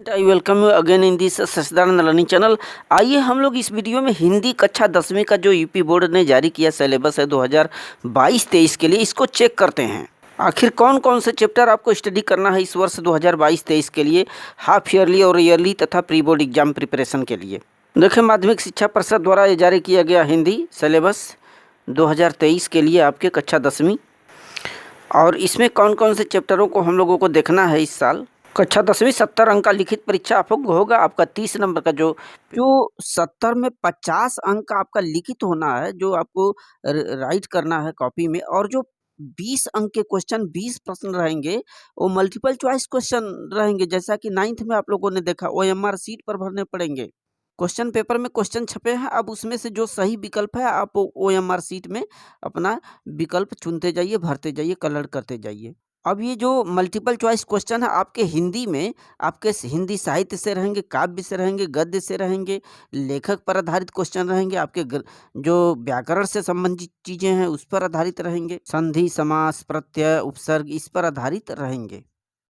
I welcome you again in this Sachchidanand learning channel. आइए हम लोग इस वीडियो में हिंदी कक्षा 10वीं का जो यूपी बोर्ड ने जारी किया सिलेबस है 2022-23 के लिए, इसको चेक करते हैं। आखिर कौन कौन से चैप्टर आपको स्टडी करना है इस वर्ष 2022-23 के लिए, हाफ ईयरली और ईयरली तथा प्री बोर्ड एग्जाम प्रिपरेशन के लिए। देखिए, माध्यमिक शिक्षा परिषद द्वारा ये जारी किया गया हिंदी सिलेबस 2023 के लिए आपके कक्षा 10वीं, और इसमें कौन कौन से चैप्टरों को हम लोगों को देखना है इस साल। कक्षा 10वीं 70 अंक का लिखित परीक्षा आपको होगा। आपका 30 नंबर का जो 70 में 50 अंक का आपका लिखित होना है, जो आपको राइट करना है कॉपी में, और जो 20 अंक के क्वेश्चन 20 प्रश्न रहेंगे वो मल्टीपल चॉइस क्वेश्चन रहेंगे। जैसा कि 9th में आप लोगों ने देखा, OMR सीट पर भरने पड़ेंगे। क्वेश्चन पेपर में क्वेश्चन छपे हैं, अब उसमें से जो सही विकल्प है आप OMR सीट में अपना विकल्प चुनते जाइए, भरते जाइए, कलर करते जाइए। अब ये जो मल्टीपल चॉइस क्वेश्चन है आपके हिंदी में, आपके हिंदी साहित्य से रहेंगे, काव्य से रहेंगे, गद्य से रहेंगे, लेखक पर आधारित क्वेश्चन रहेंगे, आपके जो व्याकरण से संबंधित चीज़ें हैं उस पर आधारित रहेंगे, संधि, समास, प्रत्यय, उपसर्ग इस पर आधारित रहेंगे।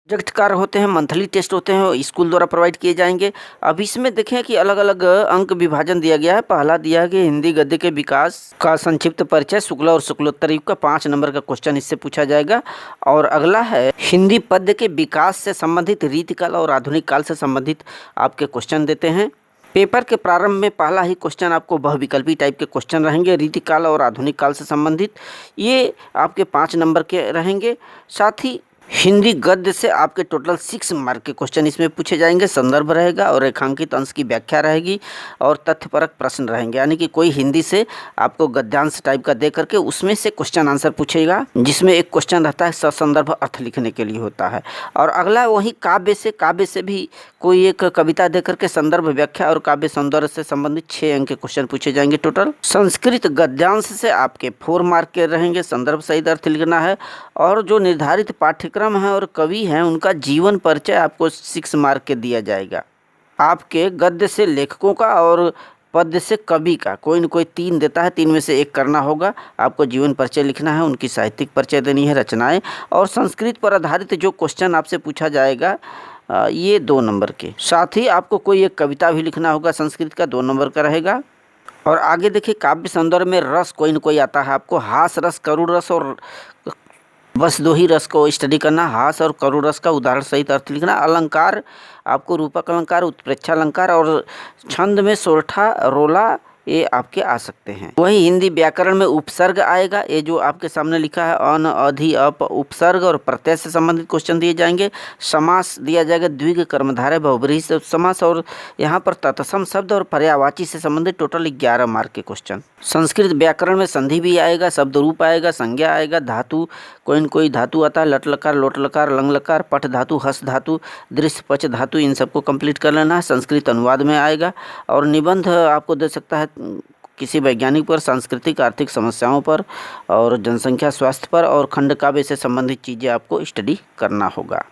प्रोजेक्ट कार्य होते हैं, मंथली टेस्ट होते हैं, स्कूल द्वारा प्रोवाइड किए जाएंगे। अब इसमें देखें कि अलग अलग अंक विभाजन दिया गया है। पहला दिया है कि हिंदी गद्य के विकास का संक्षिप्त परिचय, शुक्ल और शुक्लोत्तर युग का 5 नंबर का क्वेश्चन इससे पूछा जाएगा। और अगला है हिंदी पद्य के विकास से संबंधित रीतिकाल और आधुनिक काल से संबंधित आपके क्वेश्चन देते हैं। पेपर के प्रारंभ में पहला ही क्वेश्चन आपको बहुविकल्पी टाइप के क्वेश्चन रहेंगे, रीतिकाल और आधुनिक काल से संबंधित, ये आपके 5 नंबर के रहेंगे। साथ ही हिंदी गद्य से आपके टोटल 6 मार्क के क्वेश्चन इसमें पूछे जाएंगे। संदर्भ रहेगा और रेखांकित अंश की व्याख्या रहेगी और तथ्यपरक प्रश्न रहेंगे, यानी कि कोई हिंदी से आपको गद्यांश टाइप का दे करके उसमें से क्वेश्चन आंसर पूछेगा, जिसमें एक क्वेश्चन रहता है ससंदर्भ अर्थ लिखने के लिए होता है। और अगला वही काव्य से भी कोई एक कविता दे करके संदर्भ, व्याख्या और काव्य सौंदर्य से संबंधित 6 अंक के क्वेश्चन पूछे जाएंगे टोटल। संस्कृत गद्यांश से आपके 4 मार्क के रहेंगे, संदर्भ सहित अर्थ लिखना है। और जो निर्धारित पाठ्यक्रम है और कवि हैं उनका जीवन परिचय आपको 6 मार्क के दिया जाएगा। आपके गद्य से लेखकों का और पद्य से कवि का कोई न कोई 3 देता है, 3 में से 1 करना होगा। आपको जीवन परिचय लिखना है, उनकी साहित्यिक परिचय देनी है, रचनाएं, और संस्कृत पर आधारित जो क्वेश्चन आपसे पूछा जाएगा ये 2 नंबर के। साथ ही आपको कोई एक कविता भी लिखना होगा, संस्कृत का 2 नंबर का रहेगा। और आगे देखिए, काव्य सौंदर्य में रस कोई न कोई आता है आपको, हास रस, करुण रस, और बस 2 ही रस को स्टडी करना, हास और करुण रस का उदाहरण सहित अर्थ लिखना। अलंकार आपको रूपक अलंकार, उत्प्रेक्षा अलंकार और छंद में सोरठा, रोला ये आपके आ सकते हैं। वही हिंदी व्याकरण में उपसर्ग आएगा, ये जो आपके सामने लिखा है अन, अधि, अप, उपसर्ग और प्रत्यय से संबंधित क्वेश्चन दिए जाएंगे। समास दिया जाएगा, द्विग, कर्मधारय, बहुब्रीहि समास, और यहाँ पर तत्सम शब्द और पर्यायवाची से संबंधित टोटल 11 मार्क के क्वेश्चन। संस्कृत व्याकरण में संधि भी आएगा, शब्द रूप आएगा, संज्ञा आएगा, धातु कोई न कोई धातु आता है, लट लकार, लोट लकार, लंग लकार, पठ धातु, हस धातु, दृश्य पच धातु, इन सबको कंप्लीट कर लेना है। संस्कृत अनुवाद में आएगा। और निबंध आपको दे सकता है किसी वैज्ञानिक पर, सांस्कृतिक आर्थिक समस्याओं पर, और जनसंख्या स्वास्थ्य पर, और खंड काव्य से संबंधित चीज़ें आपको स्टडी करना होगा।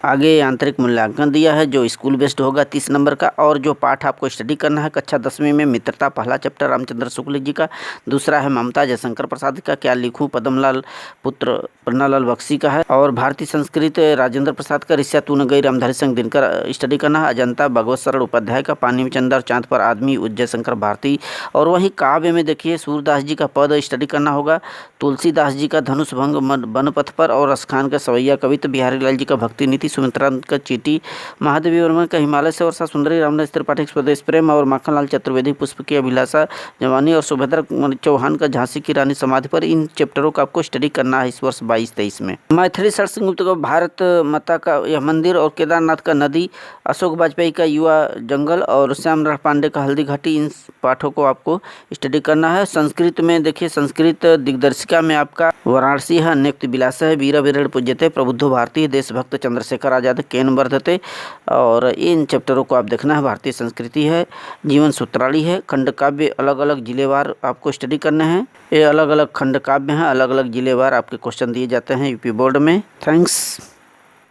आगे आंतरिक मूल्यांकन दिया है जो स्कूल बेस्ड होगा 30 नंबर का। और जो पाठ आपको स्टडी करना है कक्षा 10वीं में, मित्रता पहला चैप्टर रामचंद्र शुक्ल जी का, दूसरा है ममता जयशंकर प्रसाद का, क्या लिखूं पद्मलाल पुत्र पन्नालाल बख्शी का है, और भारतीय संस्कृत राजेंद्र प्रसाद का, ऋषा तू न गई रामधारी सिंह दिनकर स्टडी करना है, अजंता भगवत शरण उपाध्याय का, पानी में चंद्र चांद पर आदमी उज्जय शंकर भारती। और वहीं काव्य में देखिए सूरदास जी का पद स्टडी करना होगा, तुलसीदास जी का धनुष भंग बनपथ पर, और रस खान का सवैया कवित्व, बिहारी लाल जी का भक्ति नीति, सुमित्रा का चीटी, महादेवी वर्मा का हिमालय से वर्षा, सुंदरी रामदास त्रिपाठी स्वदेश प्रेम, और माखनलाल चतुर्वेदी पुष्प की अभिलाषा जवानी, और सुभद्रा चौहान का झांसी की रानी समाधि पर। इन चैप्टरों का आपको स्टडी करना है इस वर्ष 22-23 में। मैथिली शरद गुप्त का भारत माता का यह मंदिर, और केदारनाथ का नदी, अशोक वाजपेयी का युवा जंगल, और श्यामराव पांडे का हल्दी घाटी, इन पाठों को आपको स्टडी करना है। संस्कृत में देखिए, संस्कृत दिग्दर्शिका में आपका वाराणसी है, नियुक्त विलास है, वीर विरल पूज्यते, प्रबुद्धो भारतीय, देशभक्त चंद्रशेखर आजाद, केन वर्धते, और इन चैप्टरों को आप देखना है। भारतीय संस्कृति है, जीवन सूत्रावली है, खंड काव्य अलग अलग जिलेवार आपको स्टडी करने हैं। ये अलग अलग खंड काव्य हैं, अलग अलग जिलेवार आपके क्वेश्चन दिए जाते हैं यूपी बोर्ड में। थैंक्स।